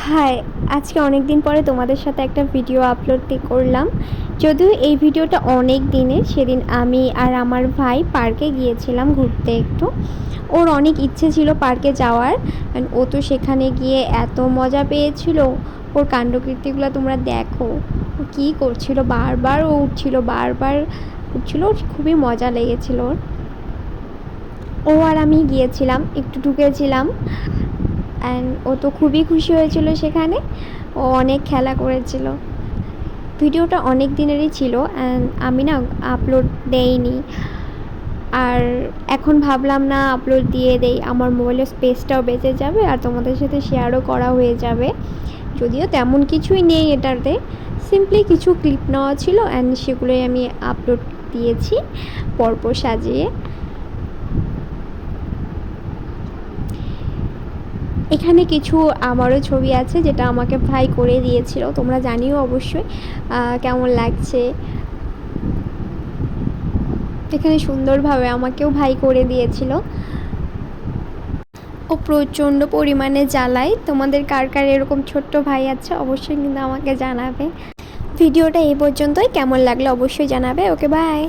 High, আজকে অনেক দিন পরে তোমাদের সাথে একটা ভিডিও আপলোড করলাম। যদিও এই ভিডিওটা অনেক দিনের। সেদিন আমি আর আমার ভাই পার্কে গিয়েছিলাম ঘুরতে একটু। ওর অনেক ইচ্ছে ছিল পার্কে যাওয়ার, ও তো সেখানে গিয়ে এত মজা পেয়েছিল। ওর কাণ্ডকীর্তিগুলো তোমরা দেখো, ও কী করছিল, বারবার ও উঠছিল, বারবার উঠছিল, ওর খুবই মজা লেগেছিল ওর। ও আর আমি গিয়েছিলাম, একটু ঢুকেছিলাম, অ্যান্ড ও তো খুবই খুশি হয়েছিল সেখানে। ও অনেক খেলা করেছিল। ভিডিওটা অনেক দিনেরই ছিল অ্যান্ড আমি না আপলোড দেইনি। আর এখন ভাবলাম না আপলোড দিয়ে দেই, আমার মোবাইলের স্পেসটাও বেঁচে যাবে আর তোমাদের সাথে শেয়ারও করা হয়ে যাবে। যদিও তেমন কিছুই নেই এটাতে, সিম্পলি কিছু ক্লিপ নেওয়া ছিল অ্যান্ড সেগুলোই আমি আপলোড দিয়েছি পরপর সাজিয়ে। এখানে কিছু আমারও ছবি আছে যেটা আমাকে ভাই করে দিয়েছিল, তোমরা জানিও অবশ্যই কেমন লাগছে। এখানে সুন্দরভাবে আমাকেও ভাই করে দিয়েছিল। ও প্রচণ্ড পরিমাণে জ্বালায়। তোমাদের কার কার এরকম ছোট্ট ভাই আছে অবশ্যই কিন্তু আমাকে জানাবে। ভিডিওটা এই পর্যন্তই, কেমন লাগলো অবশ্যই জানাবে। ওকে, বাই।